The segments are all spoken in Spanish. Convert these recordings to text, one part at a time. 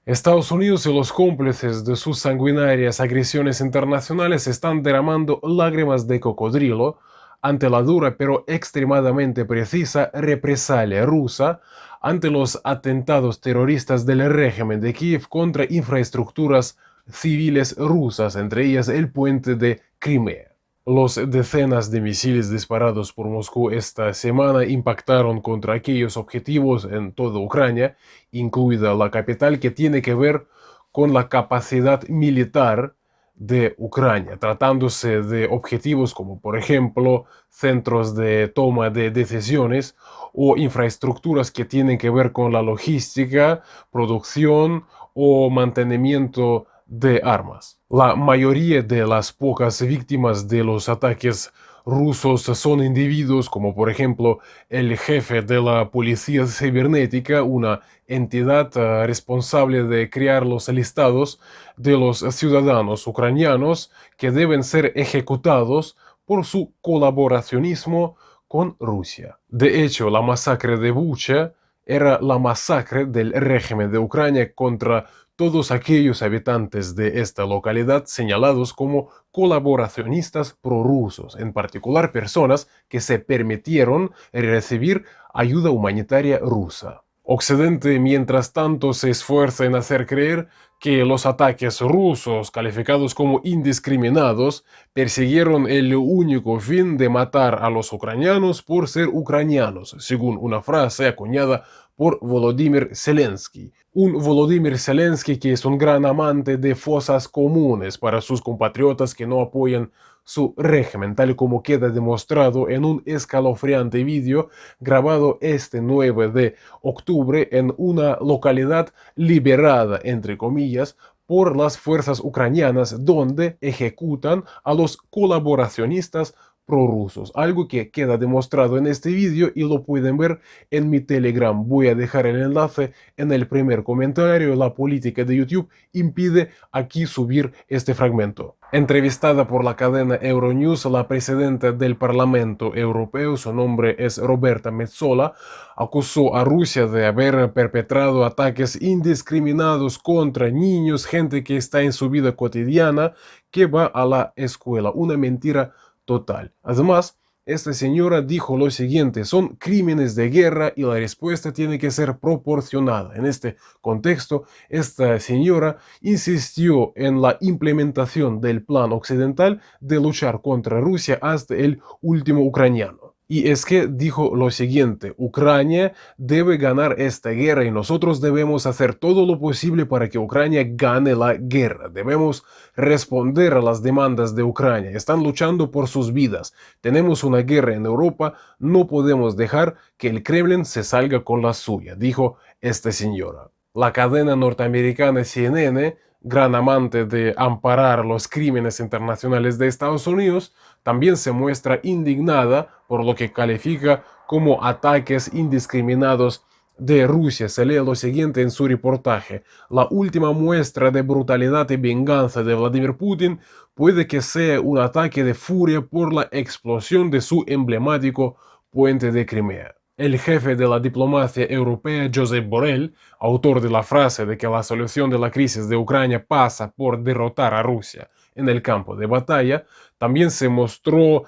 Estados Unidos y los cómplices de sus sanguinarias agresiones internacionales están derramando lágrimas de cocodrilo ante la dura pero extremadamente precisa represalia rusa ante los atentados terroristas del régimen de Kiev contra infraestructuras civiles rusas, entre ellas el puente de Crimea. Los decenas de misiles disparados por Moscú esta semana impactaron contra aquellos objetivos en toda Ucrania, incluida la capital, que tiene que ver con la capacidad militar de Ucrania, tratándose de objetivos como, por ejemplo, centros de toma de decisiones o infraestructuras que tienen que ver con la logística, producción o mantenimiento de armas. La mayoría de las pocas víctimas de los ataques rusos son individuos como por ejemplo el jefe de la policía cibernética, una entidad responsable de crear los listados de los ciudadanos ucranianos que deben ser ejecutados por su colaboracionismo con Rusia. De hecho, la masacre de Bucha era la masacre del régimen de Ucrania contra todos aquellos habitantes de esta localidad señalados como colaboracionistas prorrusos, en particular personas que se permitieron recibir ayuda humanitaria rusa. Occidente, mientras tanto, se esfuerza en hacer creer que los ataques rusos, calificados como indiscriminados, persiguieron el único fin de matar a los ucranianos por ser ucranianos, según una frase acuñada por Volodymyr Zelensky. Un Volodymyr Zelensky que es un gran amante de fosas comunes para sus compatriotas que no apoyan su régimen, tal como queda demostrado en un escalofriante vídeo grabado este 9 de octubre en una localidad liberada, entre comillas, por las fuerzas ucranianas, donde ejecutan a los colaboracionistas prorrusos, algo que queda demostrado en este vídeo y lo pueden ver en mi Telegram. Voy a dejar el enlace en el primer comentario. La política de YouTube impide aquí subir este fragmento. Entrevistada por la cadena Euronews, la presidenta del Parlamento Europeo, su nombre es Roberta Metsola, acusó a Rusia de haber perpetrado ataques indiscriminados contra niños, gente que está en su vida cotidiana, que va a la escuela. Una mentira total. Además, esta señora dijo lo siguiente: son crímenes de guerra y la respuesta tiene que ser proporcionada. En este contexto, esta señora insistió en la implementación del plan occidental de luchar contra Rusia hasta el último ucraniano. Y es que dijo lo siguiente: Ucrania debe ganar esta guerra y nosotros debemos hacer todo lo posible para que Ucrania gane la guerra. Debemos responder a las demandas de Ucrania. Están luchando por sus vidas. Tenemos una guerra en Europa. No podemos dejar que el Kremlin se salga con la suya, dijo esta señora. La cadena norteamericana CNN, gran amante de amparar los crímenes internacionales de Estados Unidos, también se muestra indignada por lo que califica como ataques indiscriminados de Rusia. Se lee lo siguiente en su reportaje: la última muestra de brutalidad y venganza de Vladimir Putin puede que sea un ataque de furia por la explosión de su emblemático puente de Crimea. El jefe de la diplomacia europea, Josep Borrell, autor de la frase de que la solución de la crisis de Ucrania pasa por derrotar a Rusia en el campo de batalla, también se mostró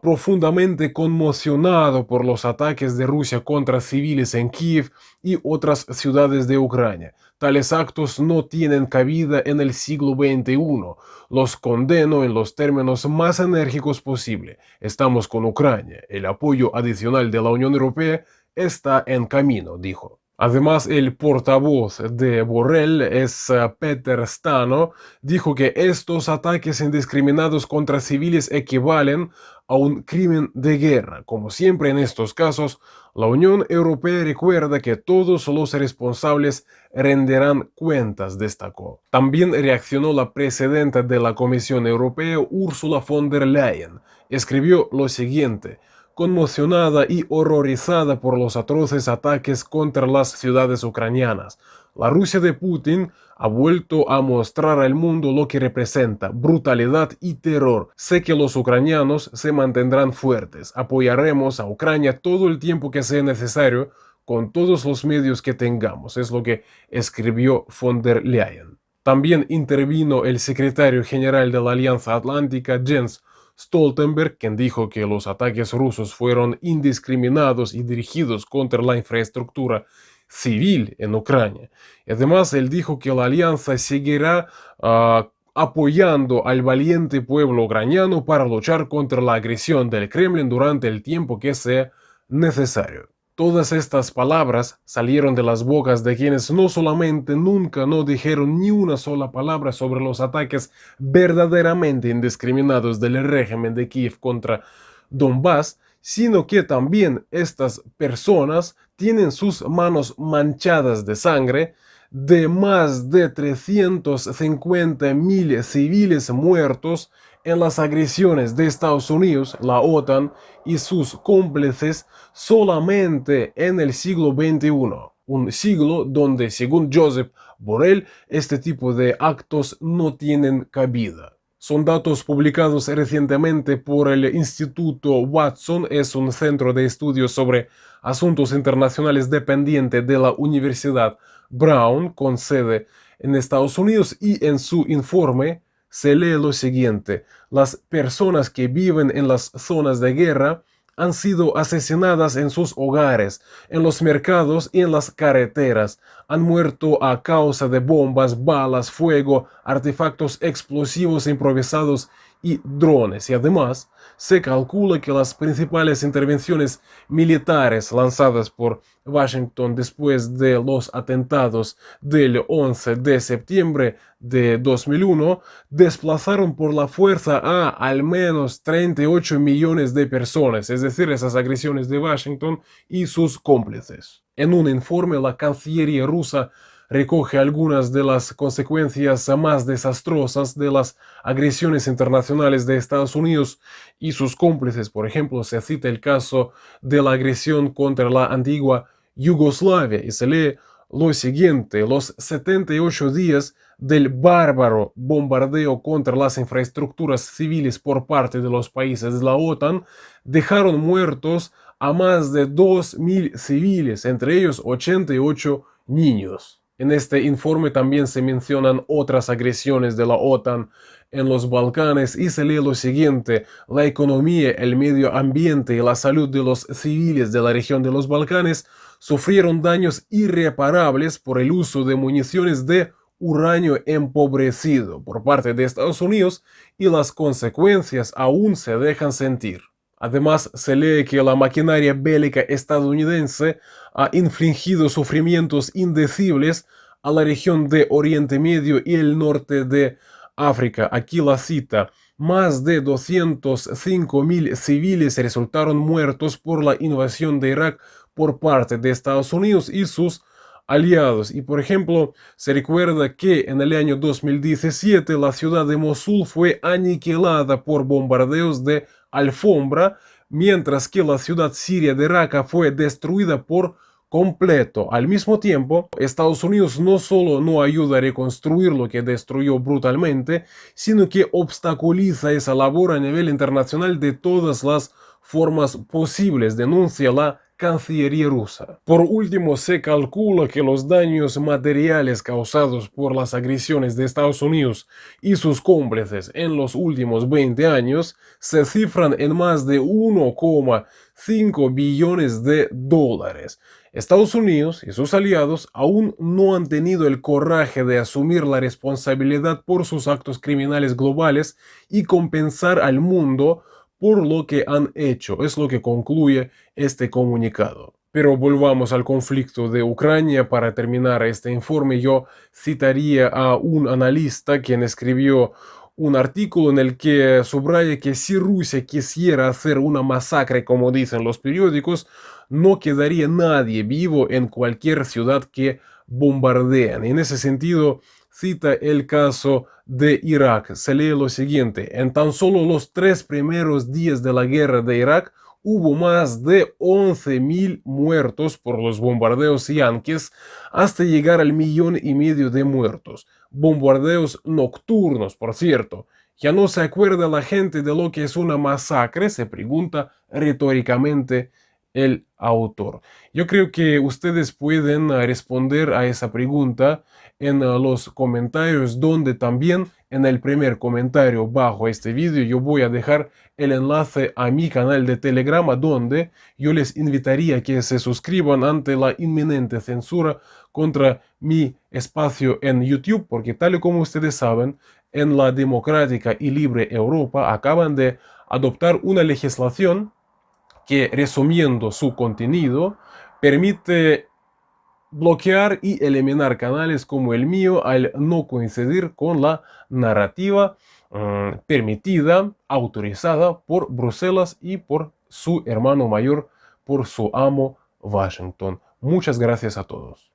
profundamente conmocionado por los ataques de Rusia contra civiles en Kiev y otras ciudades de Ucrania. Tales actos no tienen cabida en el siglo XXI. Los condeno en los términos más enérgicos posible. Estamos con Ucrania. El apoyo adicional de la Unión Europea está en camino, dijo. Además, el portavoz de Borrell, es Peter Stano, dijo que estos ataques indiscriminados contra civiles equivalen a un crimen de guerra. Como siempre en estos casos, la Unión Europea recuerda que todos los responsables rendirán cuentas, destacó. También reaccionó la presidenta de la Comisión Europea, Ursula von der Leyen. Escribió lo siguiente: conmocionada y horrorizada por los atroces ataques contra las ciudades ucranianas. La Rusia de Putin ha vuelto a mostrar al mundo lo que representa: brutalidad y terror. Sé que los ucranianos se mantendrán fuertes. Apoyaremos a Ucrania todo el tiempo que sea necesario con todos los medios que tengamos, es lo que escribió von der Leyen. También intervino el secretario general de la Alianza Atlántica, Jens Stoltenberg, quien dijo que los ataques rusos fueron indiscriminados y dirigidos contra la infraestructura civil en Ucrania. Además, él dijo que la alianza seguirá apoyando al valiente pueblo ucraniano para luchar contra la agresión del Kremlin durante el tiempo que sea necesario. Todas estas palabras salieron de las bocas de quienes no solamente nunca no dijeron ni una sola palabra sobre los ataques verdaderamente indiscriminados del régimen de Kiev contra Donbass, sino que también estas personas tienen sus manos manchadas de sangre de más de 350.000 civiles muertos en las agresiones de Estados Unidos, la OTAN y sus cómplices solamente en el siglo XXI, un siglo donde, según Josep Borrell, este tipo de actos no tienen cabida. Son datos publicados recientemente por el Instituto Watson, es un centro de estudios sobre asuntos internacionales dependiente de la Universidad Brown, con sede en Estados Unidos, y en su informe se lee lo siguiente: las personas que viven en las zonas de guerra han sido asesinadas en sus hogares, en los mercados y en las carreteras. Han muerto a causa de bombas, balas, fuego, artefactos explosivos improvisados y drones. Y además, se calcula que las principales intervenciones militares lanzadas por Washington después de los atentados del 11 de septiembre de 2001 desplazaron por la fuerza a al menos 38 millones de personas, es decir, esas agresiones de Washington y sus cómplices. En un informe, la Cancillería rusa recoge algunas de las consecuencias más desastrosas de las agresiones internacionales de Estados Unidos y sus cómplices. Por ejemplo, se cita el caso de la agresión contra la antigua Yugoslavia y se lee lo siguiente: los 78 días del bárbaro bombardeo contra las infraestructuras civiles por parte de los países de la OTAN dejaron muertos a más de 2.000 civiles, entre ellos 88 niños. En este informe también se mencionan otras agresiones de la OTAN en los Balcanes y se lee lo siguiente: la economía, el medio ambiente y la salud de los civiles de la región de los Balcanes sufrieron daños irreparables por el uso de municiones de uranio empobrecido por parte de Estados Unidos y las consecuencias aún se dejan sentir. Además, se lee que la maquinaria bélica estadounidense ha infligido sufrimientos indecibles a la región de Oriente Medio y el norte de África. Aquí la cita: más de 205.000 civiles resultaron muertos por la invasión de Irak por parte de Estados Unidos y sus aliados. Y por ejemplo, se recuerda que en el año 2017 la ciudad de Mosul fue aniquilada por bombardeos de alfombra, mientras que la ciudad siria de Raqqa fue destruida por completo. Al mismo tiempo, Estados Unidos no solo no ayuda a reconstruir lo que destruyó brutalmente, sino que obstaculiza esa labor a nivel internacional de todas las formas posibles, denuncia la Cancillería rusa. Por último, se calcula que los daños materiales causados por las agresiones de Estados Unidos y sus cómplices en los últimos 20 años se cifran en más de 1,5 billones de dólares. Estados Unidos y sus aliados aún no han tenido el coraje de asumir la responsabilidad por sus actos criminales globales y compensar al mundo por lo que han hecho, es lo que concluye este comunicado. Pero volvamos al conflicto de Ucrania. Para terminar este informe, yo citaría a un analista quien escribió un artículo en el que subraya que si Rusia quisiera hacer una masacre, como dicen los periódicos, no quedaría nadie vivo en cualquier ciudad que bombardean. En ese sentido, cita el caso de Irak. Se lee lo siguiente: en tan solo los 3 primeros días de la guerra de Irak hubo más de 11.000 muertos por los bombardeos yanquis, hasta llegar al 1,5 millones de muertos. Bombardeos nocturnos, por cierto. ¿Ya no se acuerda la gente de lo que es una masacre?, se pregunta retóricamente el autor. Yo creo que ustedes pueden responder a esa pregunta en los comentarios, donde también en el primer comentario bajo este vídeo yo voy a dejar el enlace a mi canal de Telegram, donde yo les invitaría a que se suscriban ante la inminente censura contra mi espacio en YouTube, porque tal y como ustedes saben, en la democrática y libre Europa acaban de adoptar una legislación que, resumiendo su contenido, permite bloquear y eliminar canales como el mío al no coincidir con la narrativa permitida, autorizada por Bruselas y por su hermano mayor, por su amo Washington. Muchas gracias a todos.